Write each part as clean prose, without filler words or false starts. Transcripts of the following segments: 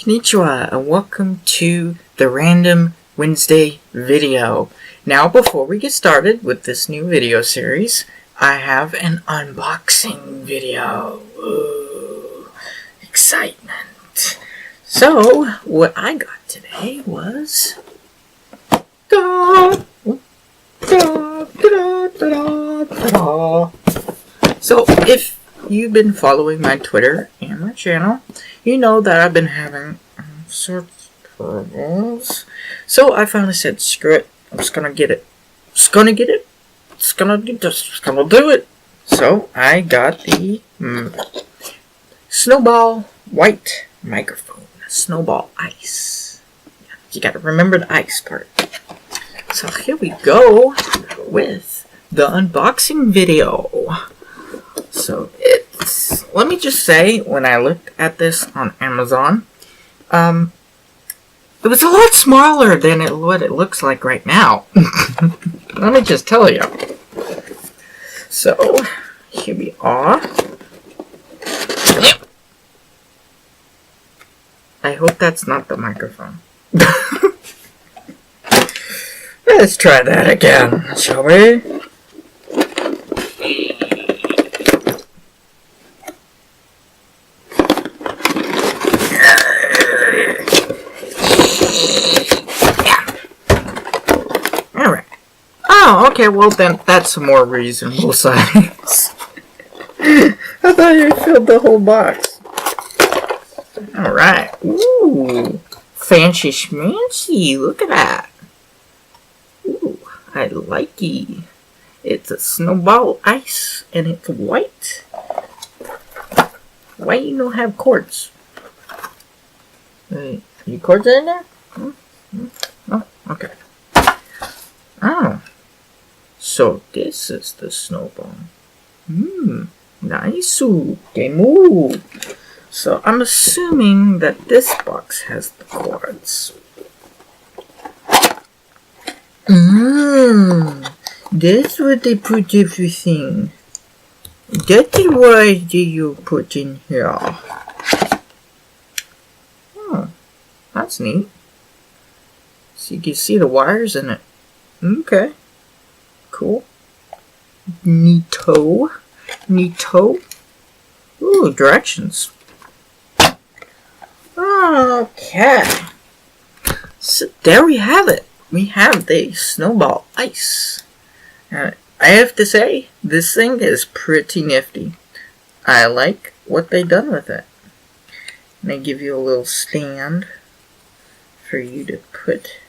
Konnichiwa and welcome to the Random Wednesday video. Now before we get started with this new video series, I have an unboxing video. Ooh, excitement. So, what I got today was... So, if you've been following my Twitter and my channel, you know that I've been having sorts of troubles. So I finally said, screw it. I'm just gonna get it. Just gonna do it. So I got the Snowball white microphone. Snowball ice. You gotta remember the ice part. So here we go with the unboxing video. So let me just say, when I looked at this on Amazon, it was a lot smaller than what it looks like right now. Let me just tell you. So, here we are. I hope that's not the microphone. Let's try that again, shall we? Oh, okay, well then, that's a more reasonable size. I thought you filled the whole box. Alright. Ooh. Fancy schmancy. Look at that. Ooh, I like it. It's a Snowball ice, and it's white. Why you don't have cords? Any cords in there? Oh, okay. Oh. So this is the Snowball. Nice. They move. So I'm assuming that this box has the cords. That's what they put everything. That is why you put in here. Oh, that's neat. So you can see the wires in it. Okay. Cool. Neato. Ooh, directions. Okay. So there we have it. We have the Snowball ice. I have to say, this thing is pretty nifty. I like what they done with it. And they give you a little stand for you to put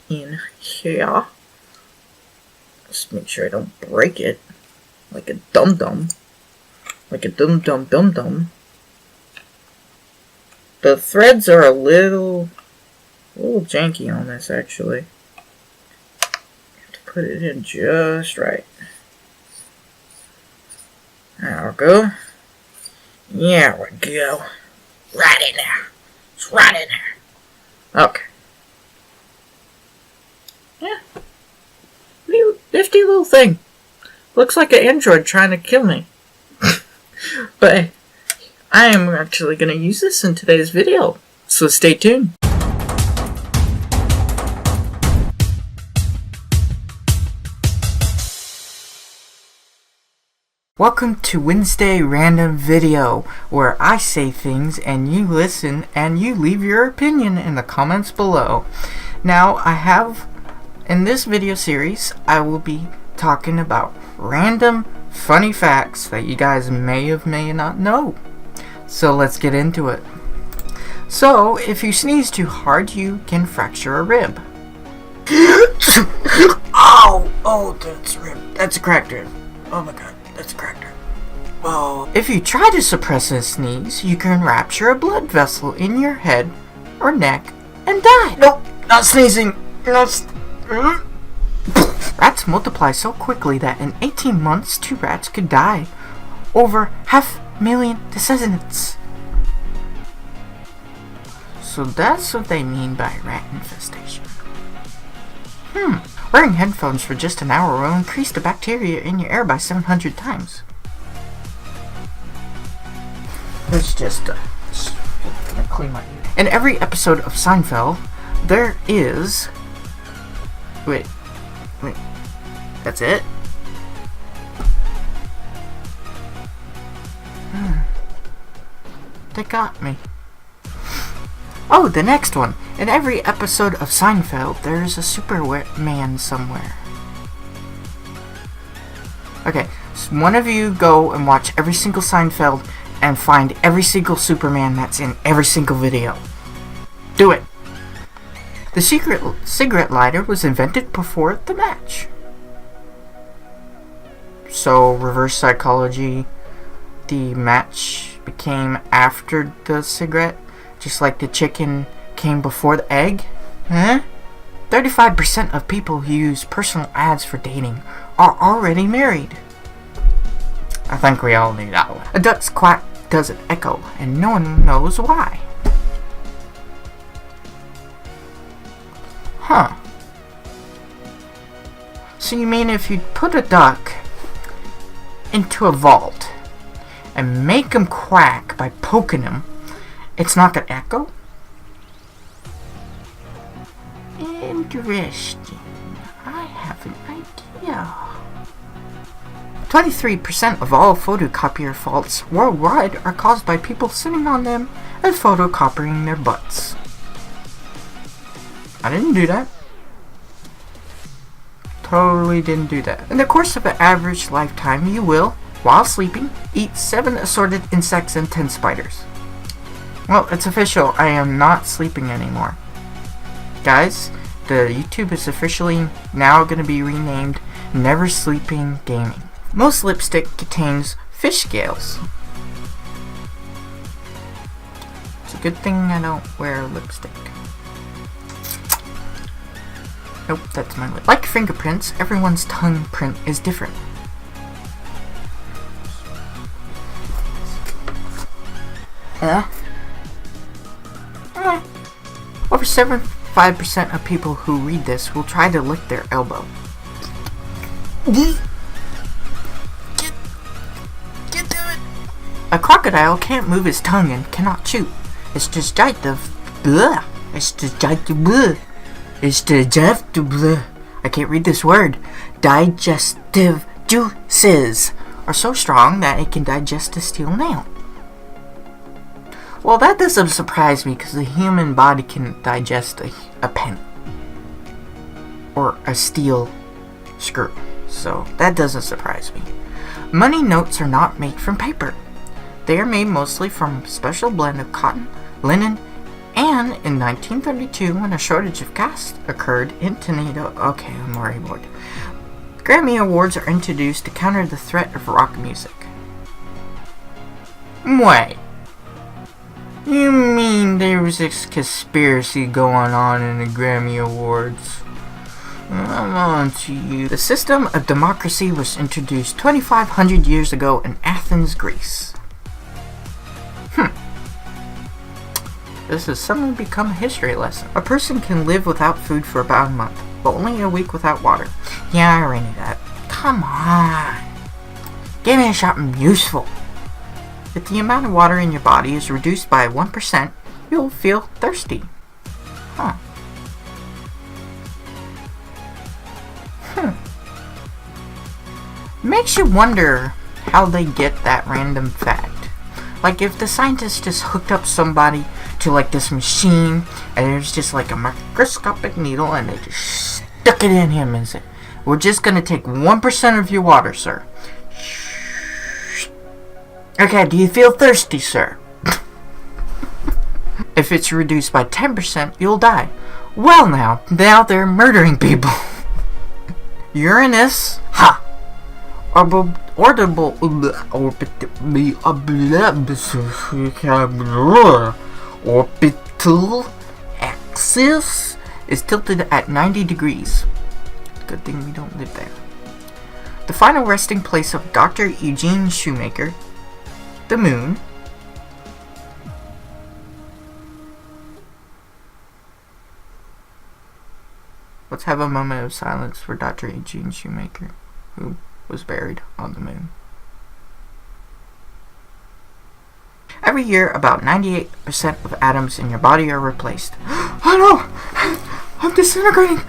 in here. Just make sure I don't break it like a dum-dum. Like a dum-dum. The threads are a little janky on this, actually. Have to put it in just right. There we go. Yeah, we go. Right in there. It's right in there. Okay. Yeah. Nifty little thing. Looks like an android trying to kill me. But I am actually going to use this in today's video. So stay tuned. Welcome to Wednesday Random Video, where I say things and you listen and you leave your opinion in the comments below. Now, in this video series, I will be talking about random funny facts that you guys may not know. So let's get into it. So, if you sneeze too hard, you can fracture a rib. Oh, that's a rib. That's a cracked rib. Oh my god, that's a cracked rib. Whoa. If you try to suppress a sneeze, you can rupture a blood vessel in your head or neck and die. Nope, not sneezing. Rats multiply so quickly that in 18 months, 2 rats could die. Over 500,000 descendants. So that's what they mean by rat infestation. Wearing headphones for just an hour will increase the bacteria in your air by 700 times. It's just clean my ear. In every episode of Seinfeld, there is... Wait. That's it? They got me. Oh, the next one. In every episode of Seinfeld, there is a Superman somewhere. Okay, so one of you go and watch every single Seinfeld and find every single Superman that's in every single video. Do it! The secret cigarette lighter was invented before the match. So, reverse psychology, the match became after the cigarette, just like the chicken came before the egg? Huh? 35% of people who use personal ads for dating are already married. I think we all knew that one. A duck's quack doesn't echo, and no one knows why. Huh. So you mean if you put a duck into a vault and make him quack by poking him, it's not gonna echo? Interesting. I have an idea. 23% of all photocopier faults worldwide are caused by people sitting on them and photocopying their butts. I didn't do that. Totally didn't do that. In the course of an average lifetime, you will, while sleeping, eat 7 assorted insects and 10 spiders. Well, it's official. I am not sleeping anymore. Guys, the YouTube is officially now going to be renamed Never Sleeping Gaming. Most lipstick contains fish scales. It's a good thing I don't wear lipstick. Nope, that's my lip. Like fingerprints, everyone's tongue print is different. Over 75% of people who read this will try to lick their elbow. Get to it! A crocodile can't move his tongue and cannot chew. It's digestive. Blah. It's digestive. Blah. It's digestive. Blah. I can't read this word. Digestive juices are so strong that it can digest a steel nail. Well, that doesn't surprise me because the human body can digest a pen or a steel screw, so that doesn't surprise me. Money notes are not made from paper. They are made mostly from a special blend of cotton, linen, and in 1932, when a shortage of gas occurred in Toledo, okay, I'm already bored. Grammy Awards are introduced to counter the threat of rock music. Wait. You mean there was this conspiracy going on in the Grammy Awards? I'm on to you. The system of democracy was introduced 2,500 years ago in Athens, Greece. This has suddenly become a history lesson. A person can live without food for about a month, but only a week without water. Yeah, I already knew that. Come on. Give me something useful. If the amount of water in your body is reduced by 1%, you'll feel thirsty. Huh. Makes you wonder how they get that random fact. Like if the scientists just hooked up somebody to like this machine and there's just like a microscopic needle and they just stuck it in him and said, "We're just gonna take 1% of your water, sir. Okay, do you feel thirsty, sir?" If it's reduced by 10%, you'll die. Well now they're murdering people. Uranus, ha! Orbital axis is tilted at 90 degrees. Good thing we don't live there. The final resting place of Dr. Eugene Shoemaker, the moon. Let's have a moment of silence for Dr. Eugene Shoemaker, who was buried on the moon. Every year, about 98% of atoms in your body are replaced. Oh no! I'm disintegrating!